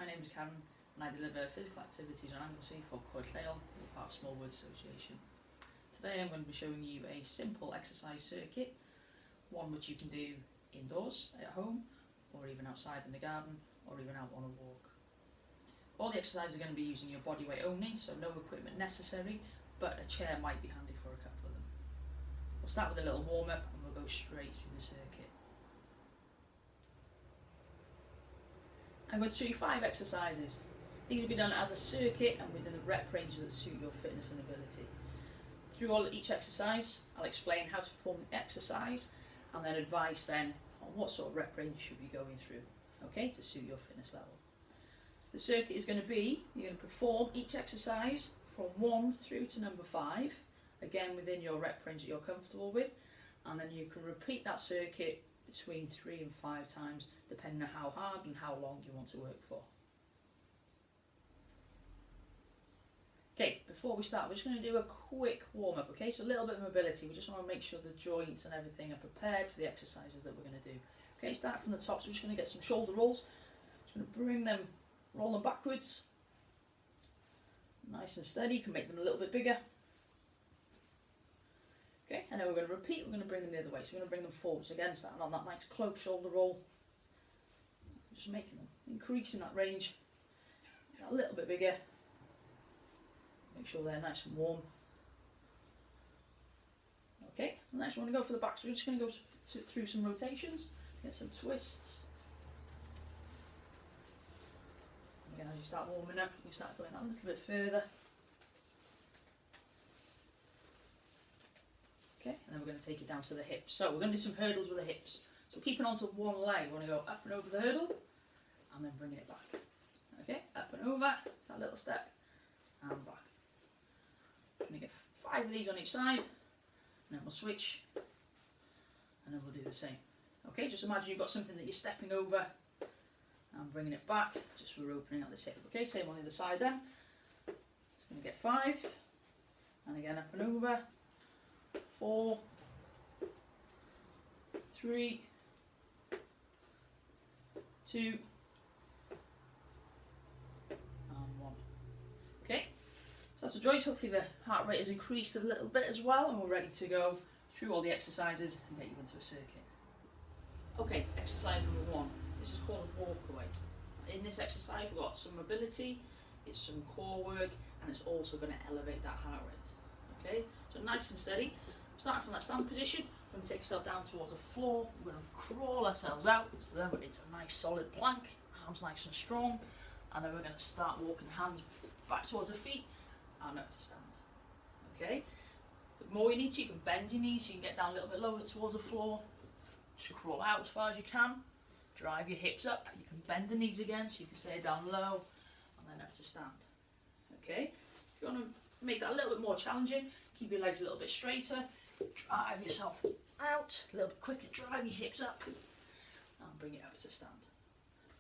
my name is Karen and I deliver physical activities on Anglesey for Coed Lleol, part of Small Woods Association. Today I'm going to be showing you a simple exercise circuit, one which you can do indoors at home or even outside in the garden or even out on a walk. All the exercises are going to be using your body weight only, so no equipment necessary, but a chair might be handy for a couple of them. We'll start with a little warm up and we'll go straight through the circuit. I'm going to show you 5 exercises. These will be done as a circuit and within the rep ranges that suit your fitness and ability. Through each exercise, I'll explain how to perform the exercise and then advise then on what sort of rep range you should be going through, okay, to suit your fitness level. The circuit is going to be, you're going to perform each exercise from 1 through to number 5, again within your rep range that you're comfortable with, and then you can repeat that circuit between 3 and 5 times depending on how hard and how long you want to work for. Okay, before we start we're just going to do a quick warm up, okay, so a little bit of mobility. We just want to make sure the joints and everything are prepared for the exercises that we're going to do. Okay, start from the top, so we're just going to get some shoulder rolls. Just going to bring them, roll them backwards, nice and steady. You can make them a little bit bigger. Okay, and then we're going to repeat, we're going to bring them the other way, so we're going to bring them forwards again, starting on that nice close shoulder roll. Just making them, increasing that range, a little bit bigger. Make sure they're nice and warm. Okay, and next we want to go for the back, so we're just going to go through some rotations, get some twists. Again, as you start warming up, you start going a little bit further. Okay, and then we're going to take it down to the hips. So we're going to do some hurdles with the hips. So keeping onto one leg, we want to go up and over the hurdle, and then bringing it back. Okay, up and over, that little step, and back. We're going to get 5 of these on each side, and then we'll switch, and then we'll do the same. Okay, just imagine you've got something that you're stepping over, and bringing it back, just we're opening up this hip. Okay, same on the other side then. Just going to get 5, and again up and over, 4, 3, 2, and 1. Okay, so that's the joints. Hopefully the heart rate has increased a little bit as well, and we're ready to go through all the exercises and get you into a circuit. Okay, exercise number 1. This is called a walk away. In this exercise we've got some mobility, it's some core work, and it's also going to elevate that heart rate. Okay, so nice and steady. Starting from that stand position, we're going to take yourself down towards the floor. We're going to crawl ourselves out, so then we're into a nice solid plank, arms nice and strong, and then we're going to start walking hands back towards the feet and up to stand. Okay, the more you need to, you can bend your knees so you can get down a little bit lower towards the floor. Just crawl out as far as you can, drive your hips up, you can bend the knees again so you can stay down low, and then up to stand. Okay, if you want to make that a little bit more challenging, keep your legs a little bit straighter, drive yourself out, a little bit quicker, drive your hips up, and bring it up to stand.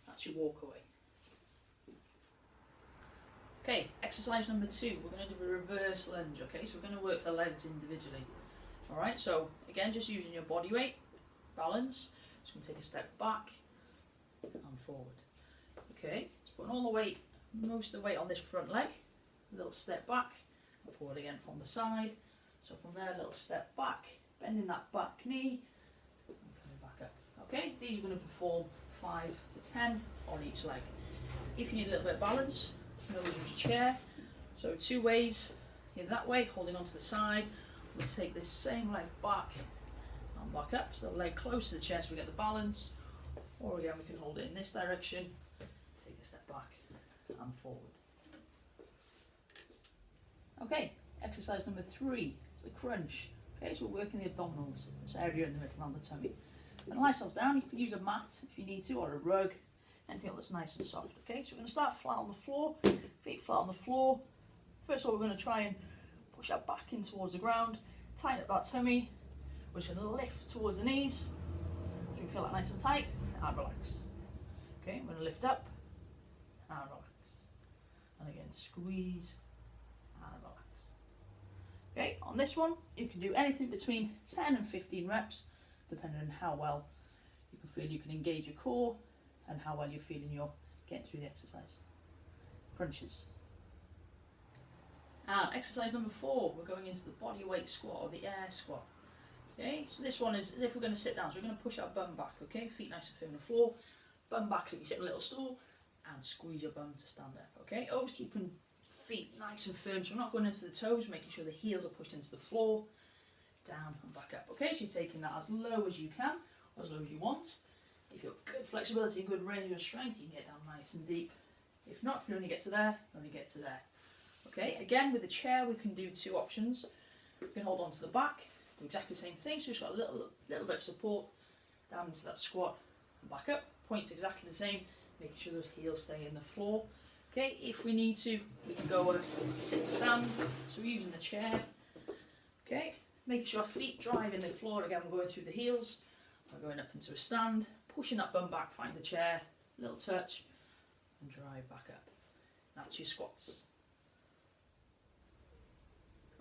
That's your walk away. Okay, exercise number 2, we're going to do a reverse lunge, okay, so we're going to work the legs individually. Alright, so again, just using your body weight, balance, just going to take a step back and forward. Okay, just putting all the weight, most of the weight on this front leg, a little step back, and forward again from the side. So from there, a little step back, bending that back knee, and coming back up. Okay, these are going to perform 5 to 10 on each leg. If you need a little bit of balance, you can always use a chair. So 2 ways, either that way, holding onto the side, we'll take this same leg back and back up, so the leg close to the chest, we get the balance, or again we can hold it in this direction, take a step back and forward. Okay, exercise number 3 is the crunch. Okay, so we're working the abdominals, this area in the middle around the tummy. We're going to lie ourselves down. You can use a mat if you need to, or a rug, anything that's nice and soft. Okay, so we're going to start flat on the floor, feet flat on the floor. First of all, we're going to try and push our back in towards the ground, tighten up that tummy. We're just going to lift towards the knees, so you feel that nice and tight, and relax. Okay, I'm going to lift up, and relax. And again, squeeze, and relax. Okay, on this one, you can do anything between 10 and 15 reps, depending on how well you can feel you can engage your core and how well you're feeling your getting through the exercise. Crunches. And exercise number 4, we're going into the body weight squat or the air squat. Okay, so this one is as if we're going to sit down, so we're going to push our bum back, okay, feet nice and firm on the floor, bum back so you sit on a little stool, and squeeze your bum to stand up, okay, always keeping feet nice and firm, so we're not going into the toes, making sure the heels are pushed into the floor, down and back up, okay, so you're taking that as low as you can, or as low as you want. If you've got good flexibility and good range of strength, you can get down nice and deep. If not, if you only get to there, you only get to there. Okay, again with the chair we can do 2 options. We can hold on to the back, do exactly the same thing, so just got a little bit of support down into that squat and back up. Points exactly the same, making sure those heels stay in the floor. Okay, if we need to, we can go sit to stand, so we're using the chair. Okay, making sure our feet drive in the floor, again we're going through the heels, we're going up into a stand, pushing that bum back, find the chair, little touch, and drive back up. That's your squats.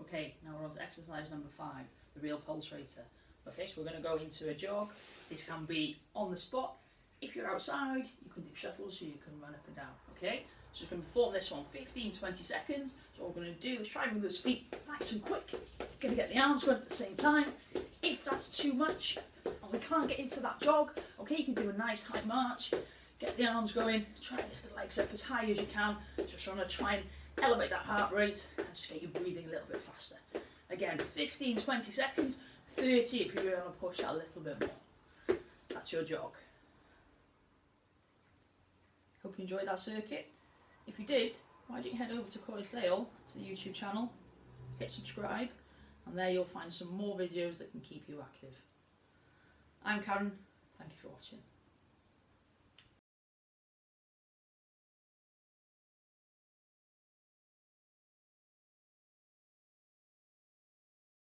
Okay, now we're on to exercise number 5, the real pulse rater. Okay, so we're going to go into a jog. This can be on the spot. If you're outside, you can do shuttles, so you can run up and down. Okay, so we're going to perform this one 15-20 seconds. So what we're going to do is try and move those feet nice and quick. Going to get the arms going at the same time. If that's too much and we can't get into that jog, okay, you can do a nice high march. Get the arms going, try and lift the legs up as high as you can. Just trying to try and elevate that heart rate and just get you breathing a little bit faster. Again, 15-20 seconds, 30 if you really want to push that a little bit more. That's your jog. Hope you enjoyed that circuit. If you did, why don't you head over to Coed Lleol, to the YouTube channel, hit subscribe, and there you'll find some more videos that can keep you active. I'm Karen, thank you for watching.